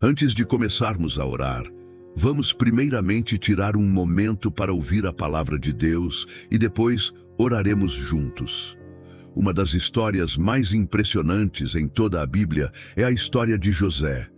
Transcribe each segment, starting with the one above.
Antes de começarmos a orar, vamos primeiramente tirar um momento para ouvir a palavra de Deus e depois oraremos juntos. Uma das histórias mais impressionantes em toda a Bíblia é a história de José,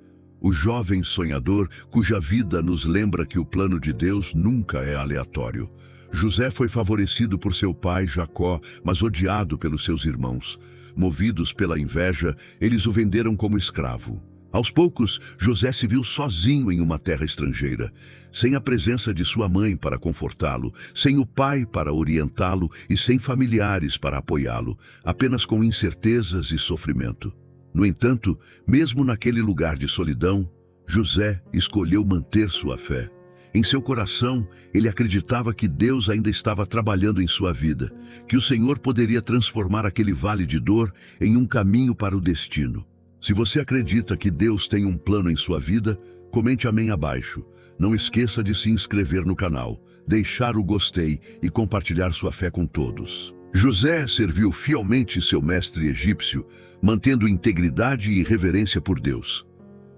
o jovem sonhador cuja vida nos lembra que o plano de Deus nunca é aleatório. José foi favorecido por seu pai Jacó, mas odiado pelos seus irmãos. Movidos pela inveja, eles o venderam como escravo. Aos poucos, José se viu sozinho em uma terra estrangeira, sem a presença de sua mãe para confortá-lo, sem o pai para orientá-lo e sem familiares para apoiá-lo, apenas com incertezas e sofrimento. No entanto, mesmo naquele lugar de solidão, José escolheu manter sua fé. Em seu coração, ele acreditava que Deus ainda estava trabalhando em sua vida, que o Senhor poderia transformar aquele vale de dor em um caminho para o destino. Se você acredita que Deus tem um plano em sua vida, comente amém abaixo. Não esqueça de se inscrever no canal, deixar o gostei e compartilhar sua fé com todos. José serviu fielmente seu mestre egípcio, mantendo integridade e reverência por Deus.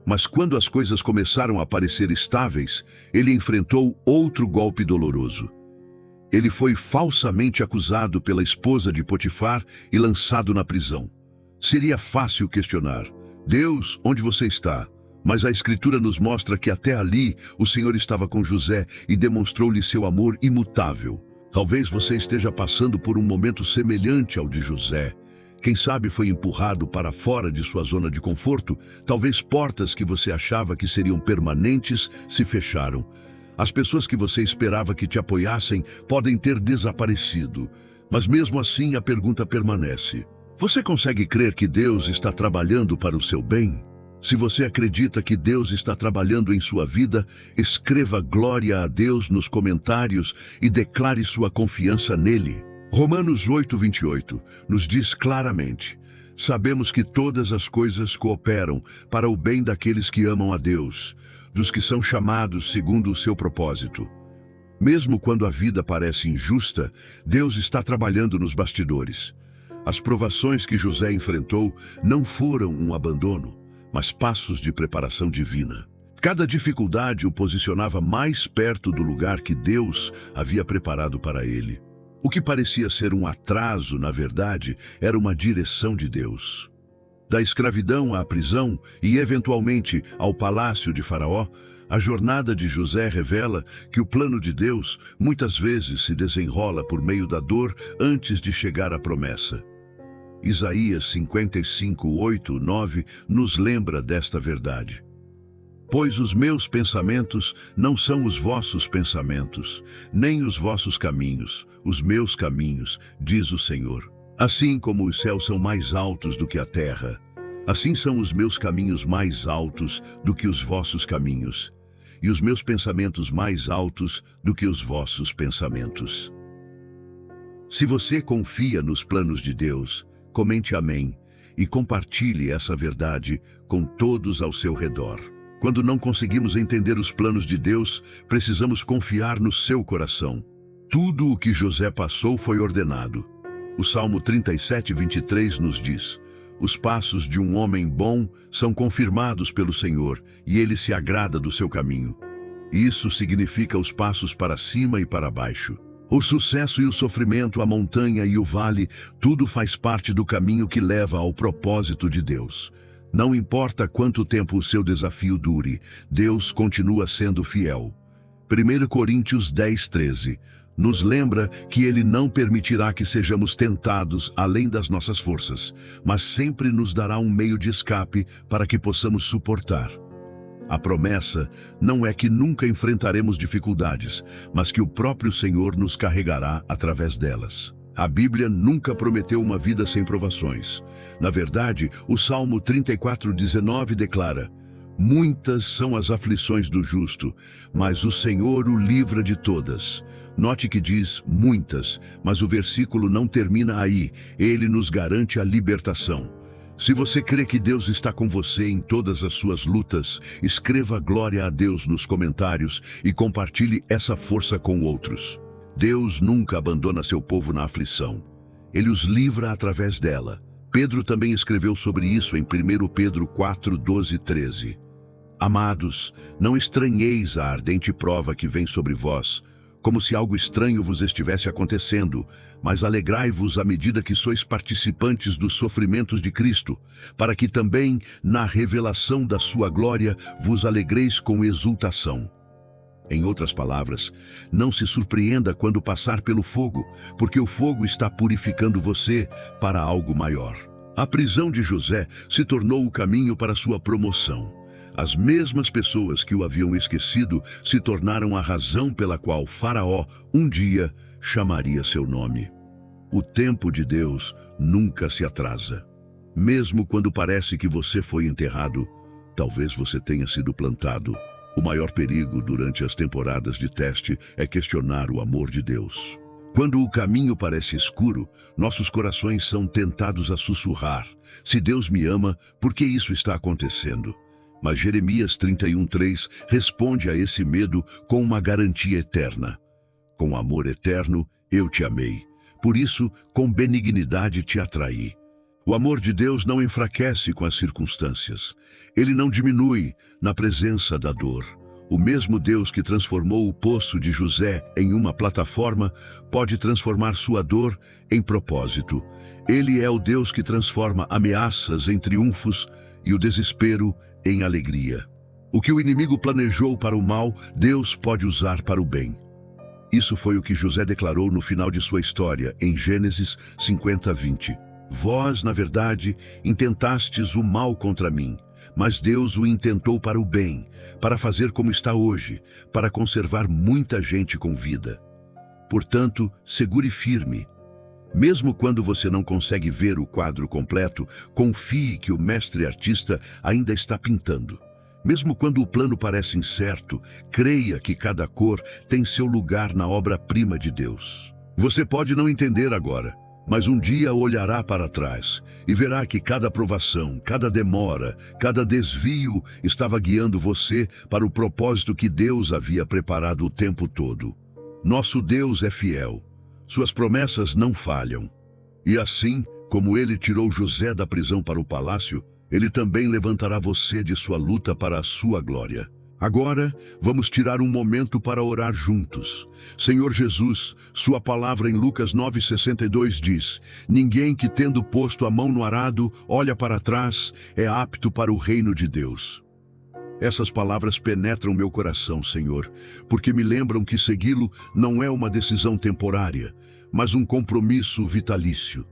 Mas quando as coisas começaram a parecer estáveis, ele enfrentou outro golpe doloroso. Ele foi falsamente acusado pela esposa de Potifar e lançado na prisão. Seria fácil questionar: Deus, onde você está? Mas a Escritura nos mostra que até ali o Senhor estava com José e demonstrou-lhe seu amor imutável. Talvez você esteja passando por um momento semelhante ao de José. Quem sabe foi empurrado para fora de sua zona de conforto. Talvez portas que você achava que seriam permanentes se fecharam. As pessoas que você esperava que te apoiassem podem ter desaparecido. Mas mesmo assim a pergunta permanece: você consegue crer que Deus está trabalhando para o seu bem? Se você acredita que Deus está trabalhando em sua vida, escreva glória a Deus nos comentários e declare sua confiança nele. Romanos 8:28 nos diz claramente: sabemos que todas as coisas cooperam para o bem daqueles que amam a Deus, dos que são chamados segundo o seu propósito. Mesmo quando a vida parece injusta, Deus está trabalhando nos bastidores. As provações que José enfrentou não foram um abandono, mas passos de preparação divina. Cada dificuldade o posicionava mais perto do lugar que Deus havia preparado para ele. O que parecia ser um atraso, na verdade, era uma direção de Deus. Da escravidão à prisão e, eventualmente, ao palácio de Faraó, a jornada de José revela que o plano de Deus muitas vezes se desenrola por meio da dor antes de chegar à promessa. Isaías 55:8-9 nos lembra desta verdade. Pois os meus pensamentos não são os vossos pensamentos, nem os vossos caminhos, os meus caminhos, diz o Senhor. Assim como os céus são mais altos do que a terra, assim são os meus caminhos mais altos do que os vossos caminhos, e os meus pensamentos mais altos do que os vossos pensamentos. Se você confia nos planos de Deus, comente amém e compartilhe essa verdade com todos ao seu redor. Quando não conseguimos entender os planos de Deus, precisamos confiar no seu coração. Tudo o que José passou foi ordenado. O Salmo 37:23 nos diz: os passos de um homem bom são confirmados pelo Senhor, e ele se agrada do seu caminho. Isso significa os passos para cima e para baixo. O sucesso e o sofrimento, a montanha e o vale, tudo faz parte do caminho que leva ao propósito de Deus. Não importa quanto tempo o seu desafio dure, Deus continua sendo fiel. 1 Coríntios 10:13 nos lembra que Ele não permitirá que sejamos tentados além das nossas forças, mas sempre nos dará um meio de escape para que possamos suportar. A promessa não é que nunca enfrentaremos dificuldades, mas que o próprio Senhor nos carregará através delas. A Bíblia nunca prometeu uma vida sem provações. Na verdade, o Salmo 34:19 declara: muitas são as aflições do justo, mas o Senhor o livra de todas. Note que diz muitas, mas o versículo não termina aí. Ele nos garante a libertação. Se você crê que Deus está com você em todas as suas lutas, escreva glória a Deus nos comentários e compartilhe essa força com outros. Deus nunca abandona seu povo na aflição. Ele os livra através dela. Pedro também escreveu sobre isso em 1 Pedro 4:12-13. Amados, não estranheis a ardente prova que vem sobre vós, como se algo estranho vos estivesse acontecendo, mas alegrai-vos à medida que sois participantes dos sofrimentos de Cristo, para que também, na revelação da sua glória, vos alegreis com exultação. Em outras palavras, não se surpreenda quando passar pelo fogo, porque o fogo está purificando você para algo maior. A prisão de José se tornou o caminho para sua promoção. As mesmas pessoas que o haviam esquecido se tornaram a razão pela qual Faraó, um dia, chamaria seu nome. O tempo de Deus nunca se atrasa. Mesmo quando parece que você foi enterrado, talvez você tenha sido plantado. O maior perigo durante as temporadas de teste é questionar o amor de Deus. Quando o caminho parece escuro, nossos corações são tentados a sussurrar: se Deus me ama, por que isso está acontecendo? Mas Jeremias 31:3 responde a esse medo com uma garantia eterna. Com amor eterno, eu te amei. Por isso, com benignidade te atraí. O amor de Deus não enfraquece com as circunstâncias. Ele não diminui na presença da dor. O mesmo Deus que transformou o poço de José em uma plataforma pode transformar sua dor em propósito. Ele é o Deus que transforma ameaças em triunfos e o desespero em alegria. O que o inimigo planejou para o mal, Deus pode usar para o bem. Isso foi o que José declarou no final de sua história, em Gênesis 50:20. Vós, na verdade, intentastes o mal contra mim, mas Deus o intentou para o bem, para fazer como está hoje, para conservar muita gente com vida. Portanto, segure firme. Mesmo quando você não consegue ver o quadro completo, confie que o mestre artista ainda está pintando. Mesmo quando o plano parece incerto, creia que cada cor tem seu lugar na obra-prima de Deus. Você pode não entender agora, mas um dia olhará para trás e verá que cada provação, cada demora, cada desvio estava guiando você para o propósito que Deus havia preparado o tempo todo. Nosso Deus é fiel. Suas promessas não falham. E assim, como ele tirou José da prisão para o palácio, ele também levantará você de sua luta para a sua glória. Agora, vamos tirar um momento para orar juntos. Senhor Jesus, sua palavra em Lucas 9:62 diz: ninguém que tendo posto a mão no arado, olha para trás, é apto para o reino de Deus. Essas palavras penetram meu coração, Senhor, porque me lembram que segui-lo não é uma decisão temporária, mas um compromisso vitalício.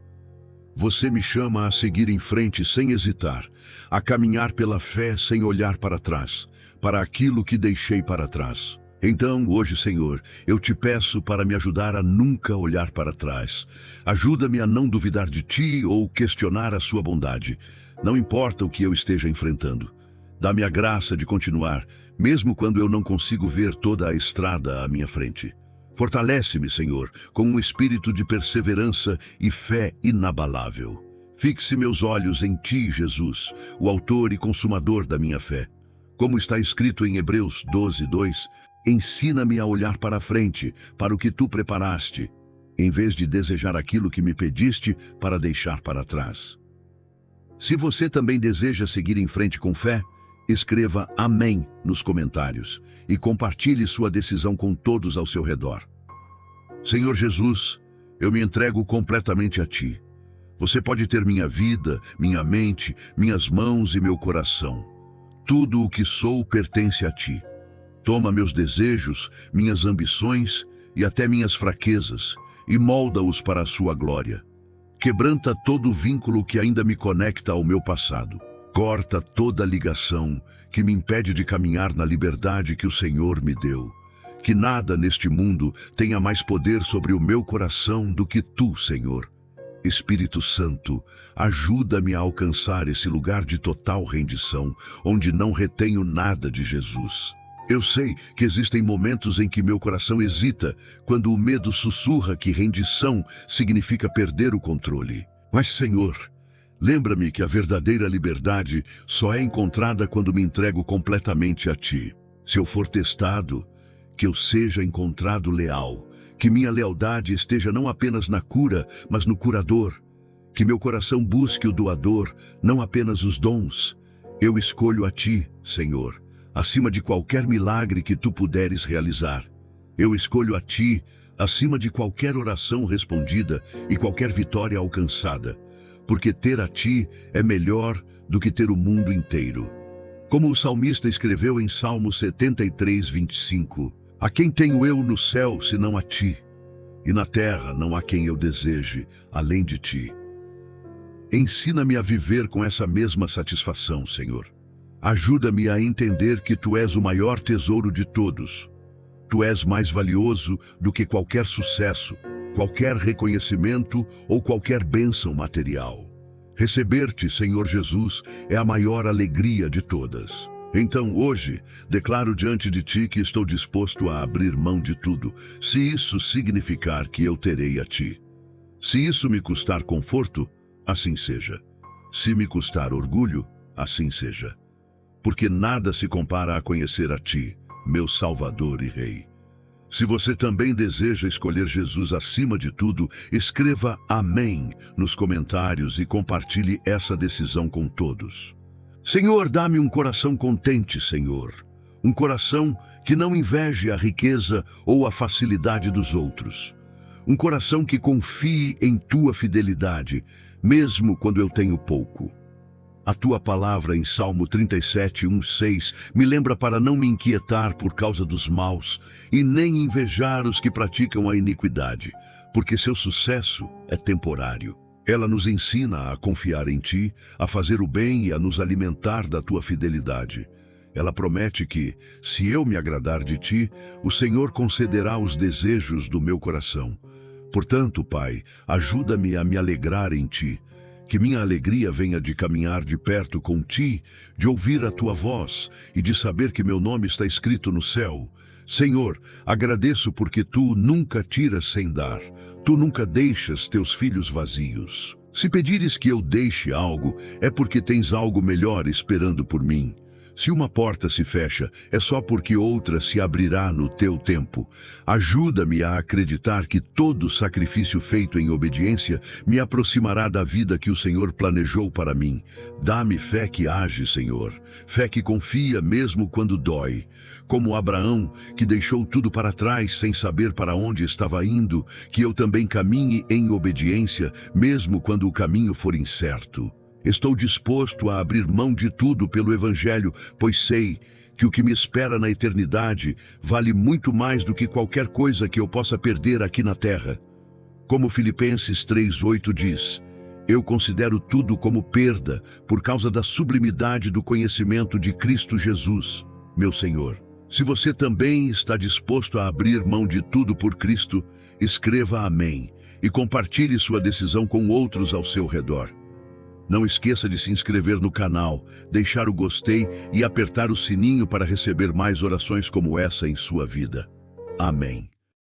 Você me chama a seguir em frente sem hesitar, a caminhar pela fé sem olhar para trás, para aquilo que deixei para trás. Então, hoje, Senhor, eu te peço para me ajudar a nunca olhar para trás. Ajuda-me a não duvidar de ti ou questionar a sua bondade. Não importa o que eu esteja enfrentando. Dá-me a graça de continuar, mesmo quando eu não consigo ver toda a estrada à minha frente. Fortalece-me, Senhor, com um espírito de perseverança e fé inabalável. Fixe meus olhos em ti, Jesus, o autor e consumador da minha fé. Como está escrito em Hebreus 12:2, ensina-me a olhar para a frente, para o que tu preparaste, em vez de desejar aquilo que me pediste para deixar para trás. Se você também deseja seguir em frente com fé, escreva Amém nos comentários e compartilhe sua decisão com todos ao seu redor. Senhor Jesus, eu me entrego completamente a Ti. Você pode ter minha vida, minha mente, minhas mãos e meu coração. Tudo o que sou pertence a Ti. Toma meus desejos, minhas ambições e até minhas fraquezas e molda-os para a Sua glória. Quebranta todo o vínculo que ainda me conecta ao meu passado. Corta toda a ligação que me impede de caminhar na liberdade que o Senhor me deu. Que nada neste mundo tenha mais poder sobre o meu coração do que Tu, Senhor. Espírito Santo, ajuda-me a alcançar esse lugar de total rendição, onde não retenho nada de Jesus. Eu sei que existem momentos em que meu coração hesita, quando o medo sussurra que rendição significa perder o controle. Mas, Senhor, lembra-me que a verdadeira liberdade só é encontrada quando me entrego completamente a Ti. Se eu for testado, que eu seja encontrado leal, que minha lealdade esteja não apenas na cura, mas no curador, que meu coração busque o doador, não apenas os dons. Eu escolho a Ti, Senhor, acima de qualquer milagre que tu puderes realizar. Eu escolho a ti, acima de qualquer oração respondida e qualquer vitória alcançada, porque ter a ti é melhor do que ter o mundo inteiro. Como o salmista escreveu em Salmo 73, 25, a quem tenho eu no céu senão a ti? E na terra não há quem eu deseje, além de ti. Ensina-me a viver com essa mesma satisfação, Senhor. Ajuda-me a entender que tu és o maior tesouro de todos. Tu és mais valioso do que qualquer sucesso, qualquer reconhecimento ou qualquer bênção material. Receber-te, Senhor Jesus, é a maior alegria de todas. Então, hoje, declaro diante de ti que estou disposto a abrir mão de tudo, se isso significar que eu terei a ti. Se isso me custar conforto, assim seja. Se me custar orgulho, assim seja. Porque nada se compara a conhecer a ti, meu Salvador e Rei. Se você também deseja escolher Jesus acima de tudo, escreva Amém nos comentários e compartilhe essa decisão com todos. Senhor, dá-me um coração contente, Senhor. Um coração que não inveje a riqueza ou a facilidade dos outros. Um coração que confie em tua fidelidade, mesmo quando eu tenho pouco. A tua palavra em Salmo 37, 1-6 me lembra para não me inquietar por causa dos maus e nem invejar os que praticam a iniquidade, porque seu sucesso é temporário. Ela nos ensina a confiar em ti, a fazer o bem e a nos alimentar da tua fidelidade. Ela promete que, se eu me agradar de ti, o Senhor concederá os desejos do meu coração. Portanto, Pai, ajuda-me a me alegrar em ti. Que minha alegria venha de caminhar de perto com ti, de ouvir a tua voz e de saber que meu nome está escrito no céu. Senhor, agradeço porque tu nunca tiras sem dar. Tu nunca deixas teus filhos vazios. Se pedires que eu deixe algo, é porque tens algo melhor esperando por mim. Se uma porta se fecha, é só porque outra se abrirá no teu tempo. Ajuda-me a acreditar que todo sacrifício feito em obediência me aproximará da vida que o Senhor planejou para mim. Dá-me fé que age, Senhor. Fé que confia mesmo quando dói. Como Abraão, que deixou tudo para trás sem saber para onde estava indo, que eu também caminhe em obediência, mesmo quando o caminho for incerto. Estou disposto a abrir mão de tudo pelo Evangelho, pois sei que o que me espera na eternidade vale muito mais do que qualquer coisa que eu possa perder aqui na terra. Como Filipenses 3:8 diz, eu considero tudo como perda por causa da sublimidade do conhecimento de Cristo Jesus, meu Senhor. Se você também está disposto a abrir mão de tudo por Cristo, escreva Amém e compartilhe sua decisão com outros ao seu redor. Não esqueça de se inscrever no canal, deixar o gostei e apertar o sininho para receber mais orações como essa em sua vida. Amém.